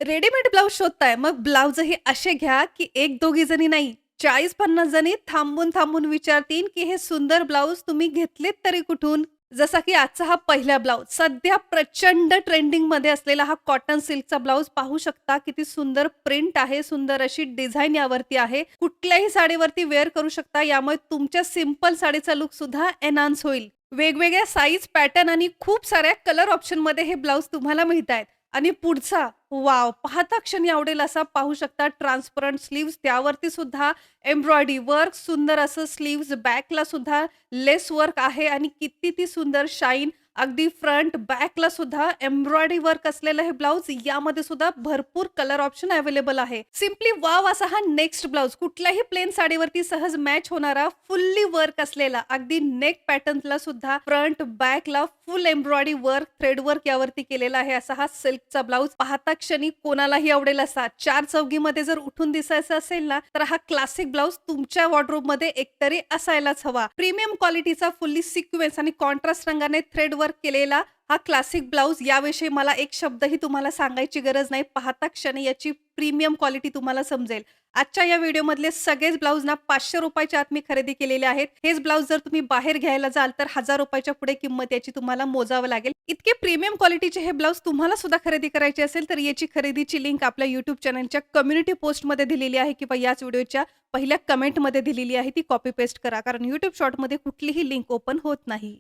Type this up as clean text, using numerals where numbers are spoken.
Readymade blouse शोधताय, मग ब्लाउजही असे घ्या, की एक दोघी जणी नाही, 40-50 जणी थांबून विचारतील, की हे सुंदर ब्लाउज तुम्ही घेतलेत तरी कुठून? जसा की आजचा हा पहिला ब्लाउज. सध्या प्रचंड ट्रेंडिंगमध्ये असलेला हा कॉटन सिल्कचा ब्लाउज पाहू शकता. किती सुंदर प्रिंट आहे, सुंदर अशी डिझाइन यावरती आहे. कुठल्याही साडीवरती वेअर करू शकता. यामुळे तुमच्या सिंपल साडीचा लूक सुद्धा एन्हान्स होईल. वेगवेगळ्या साइज, पॅटर्न आणि खूप साऱ्या कलर ऑप्शनमध्ये हे ब्लाउज तुम्हाला मिळतायत. आणि पुढचा वॉव! पाहता क्षणी आवडेल असा पाहू शकता ट्रान्सपरंट स्लीव्हज त्यावरती सुद्धा एम्ब्रॉयडरी वर्क सुंदर असं स्लीव्हज बॅकला सुद्धा लेस वर्क आहे आणि किती ती सुंदर शाईन अगदी फ्रंट बॅकला सुद्धा एम्ब्रॉयडरी वर्क असलेलं हे ब्लाउज यामध्ये सुद्धा भरपूर कलर ऑप्शन अवेलेबल आहे. सिम्पली वाव असा हा नेक्स्ट ब्लाउज कुठल्याही प्लेन साडीवरती सहज मॅच होणारा फुल्ली वर्क असलेला अगदी नेक पॅटर्नला सुद्धा फ्रंट बॅकला full embroidery work thread work यावरती केलेला आहे असा हा सिल्कचा ब्लाउज पाहता क्षणी कोणालाही आवडेल असा चार चौघीमध्ये जर उठून दिसायचं असेल ना तर हा क्लासिक ब्लाउज तुमच्या वॉर्डरोब मध्ये एकतरी असायलाच हवा. प्रीमियम क्वालिटीचा फुल्ली सिक्वेन्स आणि कॉन्ट्रास्ट रंगाने थ्रेड वर्क केलेला हा क्लासिक ब्लाउज याविषयी मला एक शब्दही तुम्हाला सांगायची गरज नाही. पाहता क्षणी याची प्रीमियम क्वालिटी तुम्हाला समजेल. आजच्या या व्हिडिओमधले सगळेच ब्लाउज ना ₹500 आत मी खरेदी केलेले आहेत. हेच ब्लाउज जर तुम्ही बाहेर घ्यायला जाल तर ₹1000 पुढे किंमत याची तुम्हाला मोजावं लागेल. इतके प्रीमियम क्वालिटीचे हे ब्लाउज तुम्हाला सुद्धा खरेदी करायचे असेल तर याची खरेदीची लिंक आपल्या YouTube चॅनलच्या कम्युनिटी पोस्टमध्ये दिलेली आहे किंवा याच व्हिडिओच्या पहिल्या कमेंटमध्ये दिलेली आहे. ती कॉपी पेस्ट करा कारण YouTube शॉर्टमध्ये कुठलीही लिंक ओपन होत नाही.